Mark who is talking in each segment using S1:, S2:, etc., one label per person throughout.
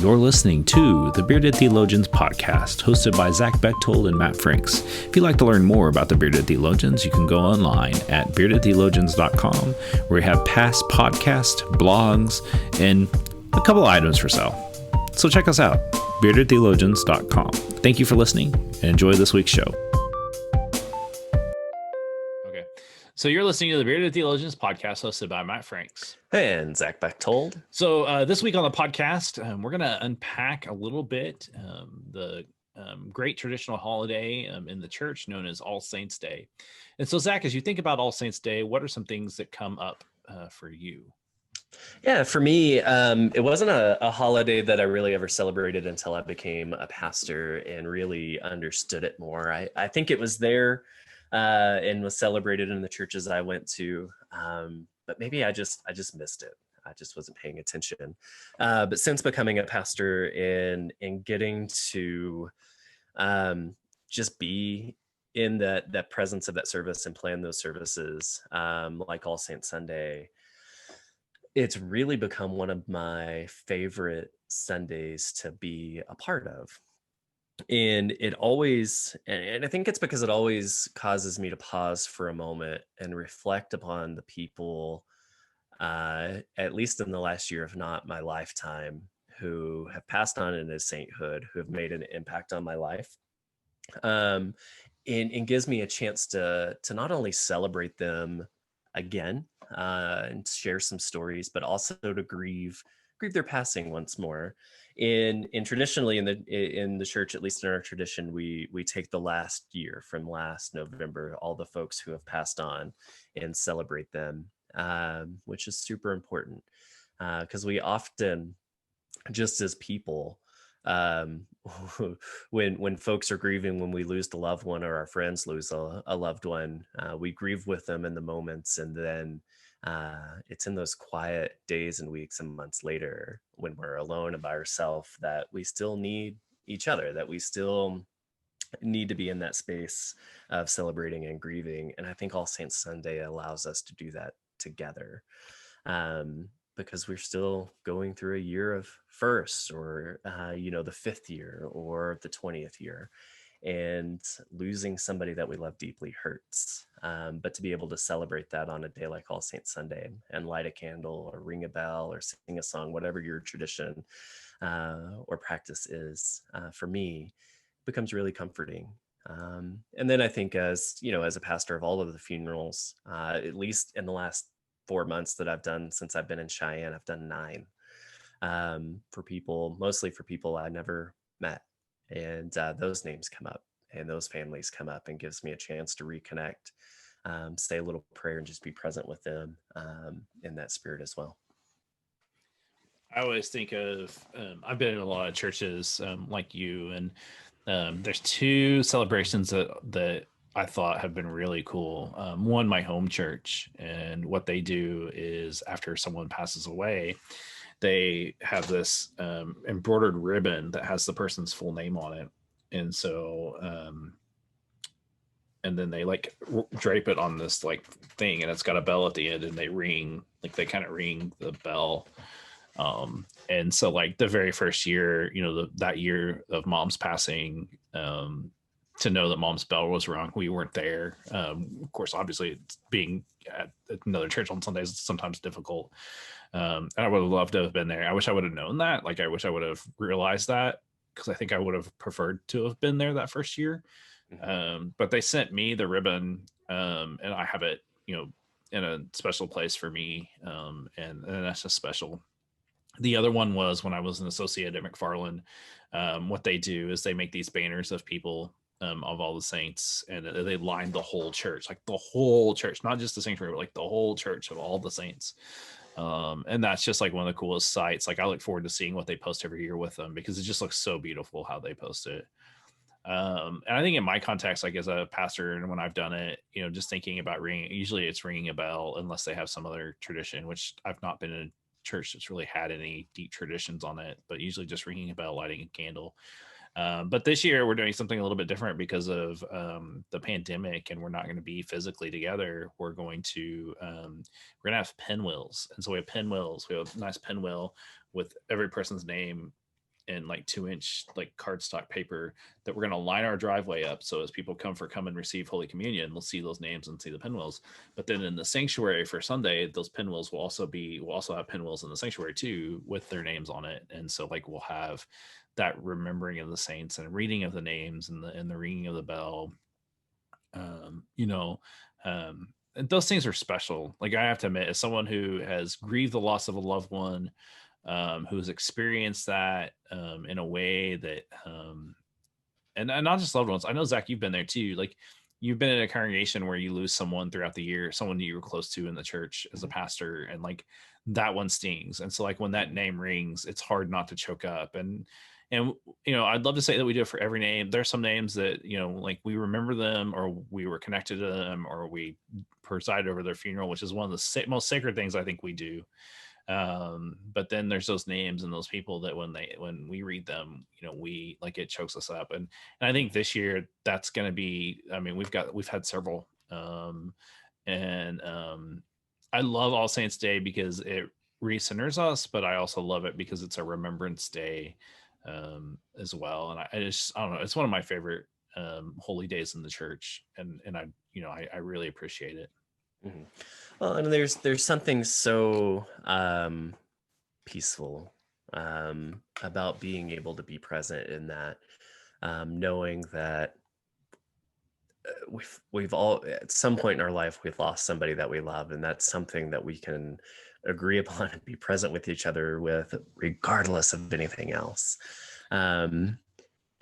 S1: You're listening to the Bearded Theologians podcast, hosted by Zach Bechtold and Matt Franks. If you'd like to learn more about the Bearded Theologians, you can go online at beardedtheologians.com, where we have past podcasts, blogs, and a couple items for sale. So check us out, beardedtheologians.com. Thank you for listening, and enjoy this week's show. Okay, so you're listening to the Bearded Theologians podcast, hosted by Matt Franks
S2: and Zach Bechtold.
S1: So this week on the podcast, we're going to unpack a little bit the great traditional holiday in the church known as All Saints Day. And so, Zach, as you think about All Saints Day, what are some things that come up for you?
S2: Yeah, for me, it wasn't a holiday that I really ever celebrated until I became a pastor and really understood it more. I think it was there and was celebrated in the churches I went to. But maybe I just missed it. I just wasn't paying attention. But since becoming a pastor and getting to just be in that presence of that service and plan those services, like All Saints Sunday, it's really become one of my favorite Sundays to be a part of. And it always, and I think it's because it always causes me to pause for a moment and reflect upon the people, at least in the last year, if not my lifetime, who have passed on into sainthood, who have made an impact on my life. And gives me a chance to not only celebrate them again and share some stories, but also to grieve their passing once more. In traditionally in the church, at least in our tradition, we take the last year from last November, all the folks who have passed on, and celebrate them, which is super important because we often, just as people, when folks are grieving, when we lose the loved one or our friends lose a loved one, we grieve with them in the moments, and then it's in those quiet days and weeks and months later when we're alone and by ourselves that we still need each other, that we still need to be in that space of celebrating and grieving. And I think All Saints Sunday allows us to do that together, because we're still going through a year of first, or the fifth year or the 20th year, and losing somebody that we love deeply hurts. But to be able to celebrate that on a day like All Saints Sunday and light a candle or ring a bell or sing a song, whatever your tradition or practice is, for me, becomes really comforting. And then I think as a pastor of all of the funerals, at least in the last 4 months that I've done since I've been in Cheyenne, I've done 9 mostly for people I never met. And those names come up and those families come up, and gives me a chance to reconnect, say a little prayer, and just be present with them in that spirit as well.
S1: I always think of, I've been in a lot of churches like you, and there's 2 celebrations that I thought have been really cool. One, my home church, and what they do is after someone passes away, they have this embroidered ribbon that has the person's full name on it. And so, and then they drape it on this thing, and it's got a bell at the end, and they they kind of ring the bell. And so the very first year, that year of Mom's passing, to know that Mom's bell was rung, we weren't there. Of course, obviously, being at another church on Sundays is sometimes difficult. And I would have loved to have been there. I wish I would have known that. I wish I would have realized that, because I think I would have preferred to have been there that first year. Mm-hmm. But they sent me the ribbon, and I have it, in a special place for me. And that's just special. The other one was when I was an associate at McFarland. What they do is they make these banners of people, of all the saints, and they line the whole church, the whole church, not just the sanctuary, but the whole church of all the saints. And that's just one of the coolest sights. I look forward to seeing what they post every year with them, because it just looks so beautiful how they post it. And I think in my context, as a pastor, and when I've done it, just thinking about usually it's ringing a bell, unless they have some other tradition, which I've not been in a church that's really had any deep traditions on it, but usually just ringing a bell, lighting a candle. But this year we're doing something a little bit different because of the pandemic, and we're not going to be physically together. We're going to have pinwheels. And so we have pinwheels. We have a nice pinwheel with every person's name in like 2-inch like cardstock paper that we're going to line our driveway up. So as people come and receive Holy Communion, they'll see those names and see the pinwheels. But then in the sanctuary for Sunday, those pinwheels will also have pinwheels in the sanctuary too, with their names on it. And so like we'll have that remembering of the saints and reading of the names and the ringing of the bell. And those things are special. Like I have to admit, as someone who has grieved the loss of a loved one, who's experienced that in a way that, and not just loved ones. I know, Zach, you've been there too. Like you've been in a congregation where you lose someone throughout the year, someone you were close to in the church as a pastor, and like that one stings. And so like when that name rings, it's hard not to choke up. And I'd love to say that we do it for every name. There's some names that, like we remember them, or we were connected to them, or we presided over their funeral, which is one of the most sacred things I think we do. But then there's those names and those people that when we read them, we like, it chokes us up. And I think this year that's going to be, I mean, we've had several, and I love All Saints Day because it recenters us, but I also love it because it's a remembrance day, as well. And I don't know, it's one of my favorite, holy days in the church. And I really appreciate it.
S2: Mm-hmm. Well, and there's something so peaceful about being able to be present in that, knowing that we've all at some point in our life we've lost somebody that we love, and that's something that we can agree upon and be present with each other with, regardless of anything else. And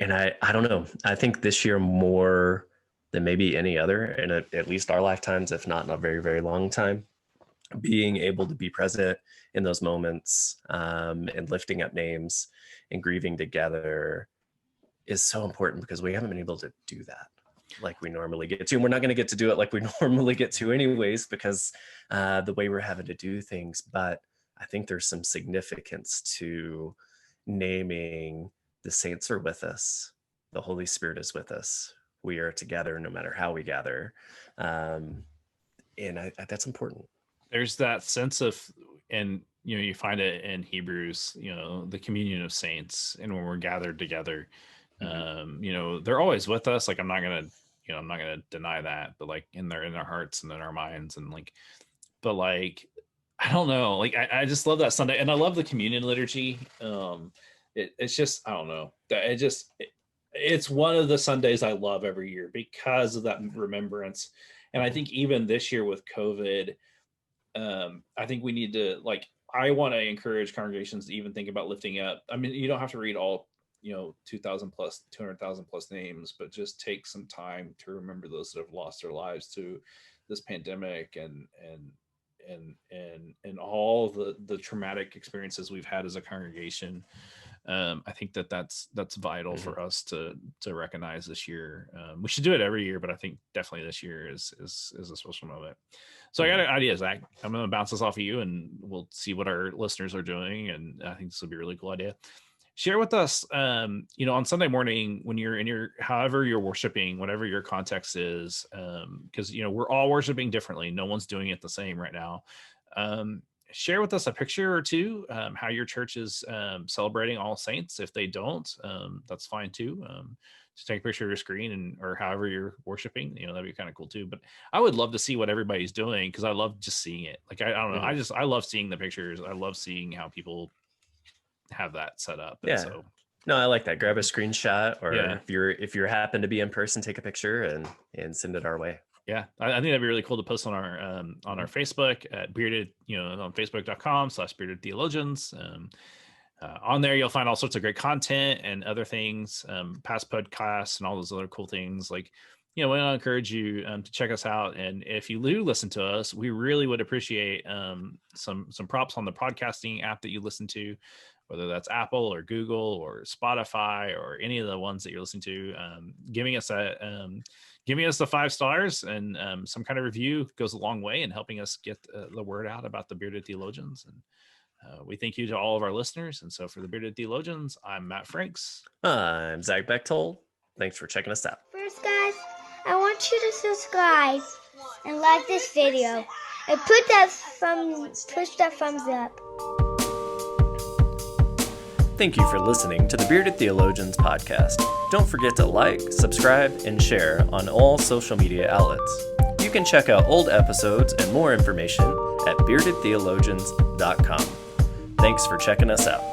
S2: I don't know, I think this year more than maybe any other in at least our lifetimes, if not in a very, very long time, being able to be present in those moments, and lifting up names and grieving together is so important, because we haven't been able to do that like we normally get to. And we're not going to get to do it like we normally get to anyways, because the way we're having to do things. But I think there's some significance to naming the saints are with us. The Holy Spirit is with us. We are together no matter how we gather. And that's important.
S1: There's that sense of, and you find it in Hebrews, the communion of saints, and when we're gathered together, they're always with us. Like I'm not gonna deny that, but like in their hearts and in our minds, and like, but like, I don't know, like I just love that Sunday, and I love the communion liturgy. It's just, I don't know, it's one of the Sundays I love every year because of that remembrance. And I think even this year with COVID, I think we need to, like, I want to encourage congregations to even think about lifting up. I mean, you don't have to read all, 200,000 plus names, but just take some time to remember those that have lost their lives to this pandemic and all the traumatic experiences we've had as a congregation. I think that's vital for us to recognize this year. We should do it every year, but I think definitely this year is a special moment. So I got an idea, Zach. I'm going to bounce this off of you, and we'll see what our listeners are doing. And I think this will be a really cool idea. Share with us, on Sunday morning when you're in however you're worshiping, whatever your context is, because we're all worshiping differently. No one's doing it the same right now. Share with us a picture or two, how your church is celebrating All Saints. If they don't, that's fine too. Just take a picture of your screen or however you're worshiping, that'd be kind of cool too. But I would love to see what everybody's doing, because I love just seeing it. Like, I don't know. I love seeing the pictures. I love seeing how people have that set up. And so,
S2: no, I like that. Grab a screenshot, or if you're happen to be in person, take a picture and send it our way.
S1: Yeah, I think that'd be really cool to post on our Facebook at Bearded, on facebook.com/Bearded Theologians. On there, you'll find all sorts of great content and other things, past podcasts and all those other cool things. Like, we want to encourage you to check us out. And if you do listen to us, we really would appreciate some props on the podcasting app that you listen to, whether that's Apple or Google or Spotify or any of the ones that you're listening to. Giving us the 5 stars and some kind of review goes a long way in helping us get the word out about the Bearded Theologians. And we thank you to all of our listeners. And so for the Bearded Theologians, I'm Matt Franks.
S2: I'm Zach Bechtold. Thanks for checking us out.
S3: First, guys, I want you to subscribe and like this video and push that thumbs up.
S2: Thank you for listening to the Bearded Theologians podcast. Don't forget to like, subscribe, and share on all social media outlets. You can check out old episodes and more information at beardedtheologians.com. Thanks for checking us out.